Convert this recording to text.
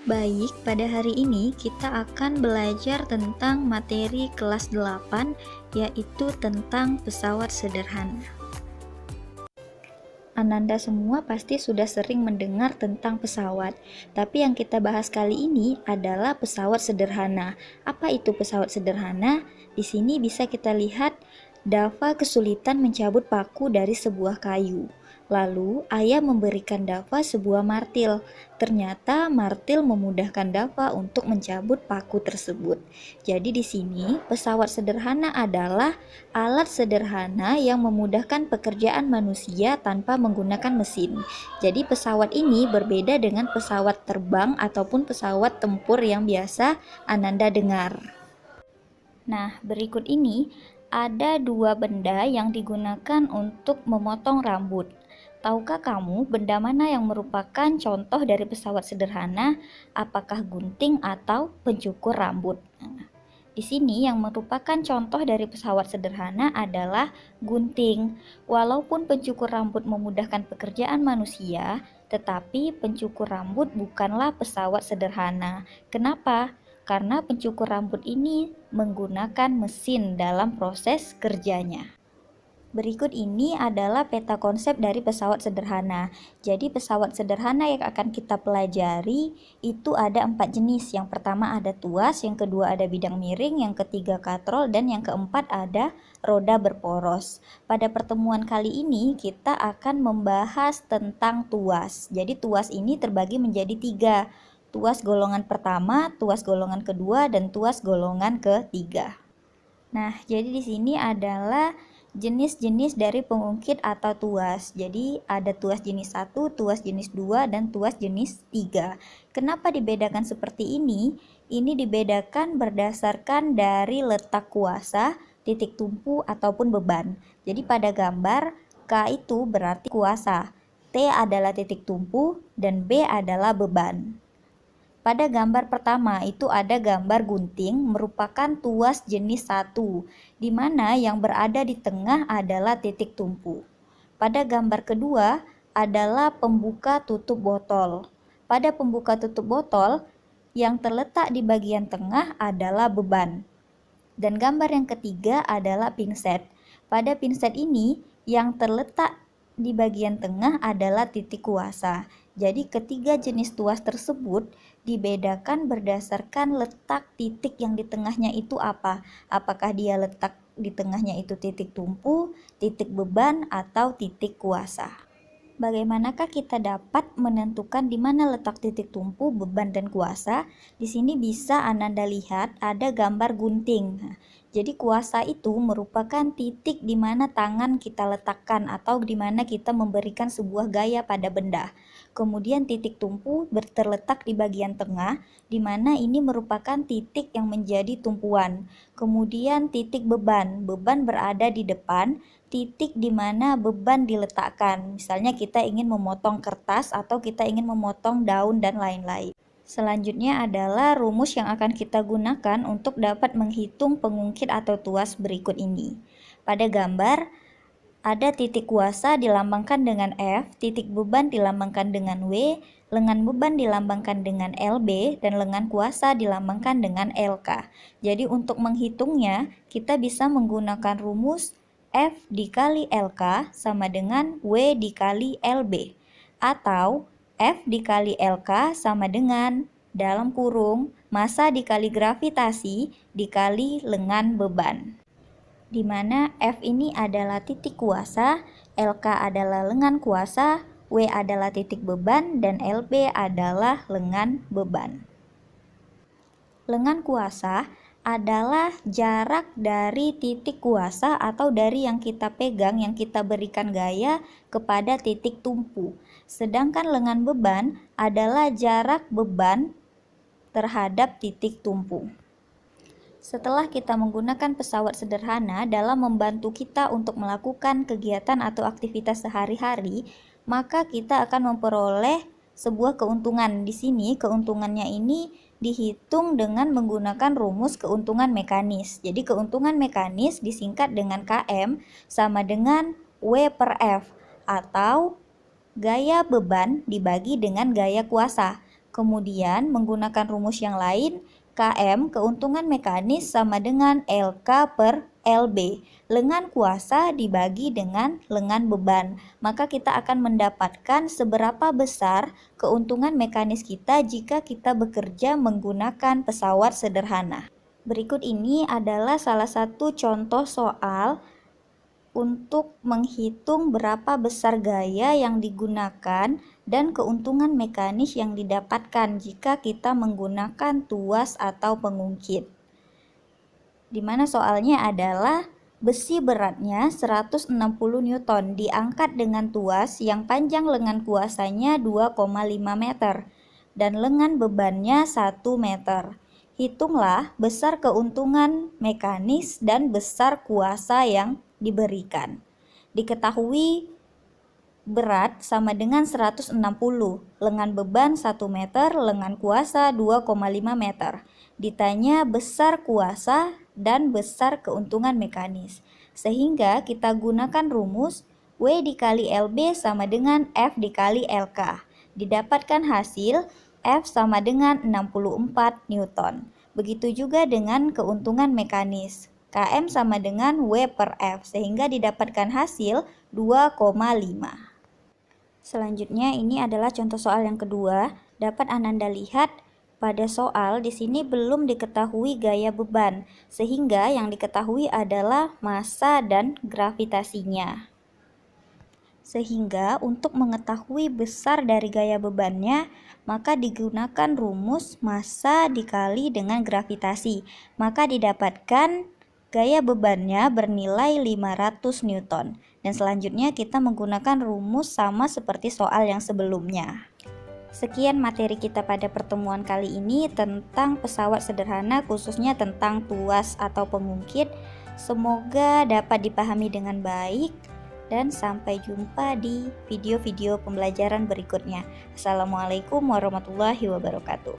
Baik, pada hari ini kita akan belajar tentang materi kelas 8, yaitu tentang pesawat sederhana. Ananda semua pasti sudah sering mendengar tentang pesawat, tapi yang kita bahas kali ini adalah pesawat sederhana. Apa itu pesawat sederhana? Di sini bisa kita lihat Dava kesulitan mencabut paku dari sebuah kayu. Lalu, ayah memberikan Dava sebuah martil. Ternyata martil memudahkan Dava untuk mencabut paku tersebut. Jadi di sini, pesawat sederhana adalah alat sederhana yang memudahkan pekerjaan manusia tanpa menggunakan mesin. Jadi pesawat ini berbeda dengan pesawat terbang ataupun pesawat tempur yang biasa Ananda dengar. Nah, berikut ini ada dua benda yang digunakan untuk memotong rambut. Tahukah kamu benda mana yang merupakan contoh dari pesawat sederhana? Apakah gunting atau pencukur rambut? Nah, di sini yang merupakan contoh dari pesawat sederhana adalah gunting. Walaupun pencukur rambut memudahkan pekerjaan manusia, tetapi pencukur rambut bukanlah pesawat sederhana. Kenapa? Karena pencukur rambut ini menggunakan mesin dalam proses kerjanya. Berikut ini adalah peta konsep dari pesawat sederhana. Jadi pesawat sederhana yang akan kita pelajari itu ada 4 jenis. Yang pertama ada tuas, yang kedua ada bidang miring, yang ketiga katrol, dan yang keempat ada roda berporos. Pada pertemuan kali ini kita akan membahas tentang tuas. Jadi tuas ini terbagi menjadi 3. Tuas golongan pertama, tuas golongan kedua, dan tuas golongan ketiga. Nah, jadi di sini adalah jenis-jenis dari pengungkit atau tuas. Jadi ada tuas jenis 1, tuas jenis 2, dan tuas jenis 3. Kenapa dibedakan seperti ini? Ini dibedakan berdasarkan dari letak kuasa, titik tumpu, ataupun beban. Jadi pada gambar K itu berarti kuasa, T adalah titik tumpu, dan B adalah beban. Pada gambar pertama itu ada gambar gunting merupakan tuas jenis 1, di mana yang berada di tengah adalah titik tumpu. Pada gambar kedua adalah pembuka tutup botol. Pada pembuka tutup botol, yang terletak di bagian tengah adalah beban. Dan gambar yang ketiga adalah pinset. Pada pinset ini, yang terletak di bagian tengah adalah titik kuasa. Jadi ketiga jenis tuas tersebut dibedakan berdasarkan letak titik yang di tengahnya itu apa. Apakah dia letak di tengahnya itu titik tumpu, titik beban, atau titik kuasa. Bagaimanakah kita dapat menentukan di mana letak titik tumpu, beban, dan kuasa? Di sini bisa Ananda lihat ada gambar gunting. Nah, jadi kuasa itu merupakan titik di mana tangan kita letakkan atau di mana kita memberikan sebuah gaya pada benda. Kemudian titik tumpu terletak di bagian tengah, di mana ini merupakan titik yang menjadi tumpuan. Kemudian titik beban, beban berada di depan, titik di mana beban diletakkan. Misalnya kita ingin memotong kertas atau kita ingin memotong daun dan lain-lain. Selanjutnya adalah rumus yang akan kita gunakan untuk dapat menghitung pengungkit atau tuas berikut ini. Pada gambar ada titik kuasa dilambangkan dengan F, titik beban dilambangkan dengan W, lengan beban dilambangkan dengan LB, dan lengan kuasa dilambangkan dengan LK. Jadi untuk menghitungnya, kita bisa menggunakan rumus F dikali LK sama dengan W dikali LB. Atau F dikali LK sama dengan dalam kurung massa dikali gravitasi dikali lengan beban. Di mana F ini adalah titik kuasa, LK adalah lengan kuasa, W adalah titik beban, dan LB adalah lengan beban. Lengan kuasa adalah jarak dari titik kuasa atau dari yang kita pegang, yang kita berikan gaya kepada titik tumpu. Sedangkan lengan beban adalah jarak beban terhadap titik tumpu. Setelah kita menggunakan pesawat sederhana dalam membantu kita untuk melakukan kegiatan atau aktivitas sehari-hari, maka kita akan memperoleh sebuah keuntungan. Di sini keuntungannya ini dihitung dengan menggunakan rumus keuntungan mekanis. Jadi keuntungan mekanis disingkat dengan KM sama dengan W per F atau gaya beban dibagi dengan gaya kuasa. Kemudian menggunakan rumus yang lain, Km keuntungan mekanis sama dengan LK per LB. Lengan kuasa dibagi dengan lengan beban. Maka kita akan mendapatkan seberapa besar keuntungan mekanis kita jika kita bekerja menggunakan pesawat sederhana. Berikut ini adalah salah satu contoh soal untuk menghitung berapa besar gaya yang digunakan dan keuntungan mekanis yang didapatkan jika kita menggunakan tuas atau pengungkit. Di mana soalnya adalah besi beratnya 160 Newton diangkat dengan tuas yang panjang lengan kuasanya 2,5 meter dan lengan bebannya 1 meter. Hitunglah besar keuntungan mekanis dan besar kuasa yang diberikan. Diketahui berat sama dengan 160, lengan beban 1 meter, lengan kuasa 2,5 meter. Ditanya besar kuasa dan besar keuntungan mekanis. Sehingga kita gunakan rumus W dikali LB sama dengan F dikali LK. Didapatkan hasil F sama dengan 64 Newton. Begitu juga dengan keuntungan mekanis. Km sama dengan W per F, sehingga didapatkan hasil 2,5. Selanjutnya ini adalah contoh soal yang kedua. Dapat Ananda lihat pada soal di sini belum diketahui gaya beban, sehingga yang diketahui adalah massa dan gravitasinya. Sehingga untuk mengetahui besar dari gaya bebannya, maka digunakan rumus massa dikali dengan gravitasi. Maka didapatkan gaya bebannya bernilai 500 Newton. Dan selanjutnya kita menggunakan rumus sama seperti soal yang sebelumnya. Sekian materi kita pada pertemuan kali ini tentang pesawat sederhana, khususnya tentang tuas atau pengungkit. Semoga dapat dipahami dengan baik. Dan sampai jumpa di video-video pembelajaran berikutnya. Assalamualaikum warahmatullahi wabarakatuh.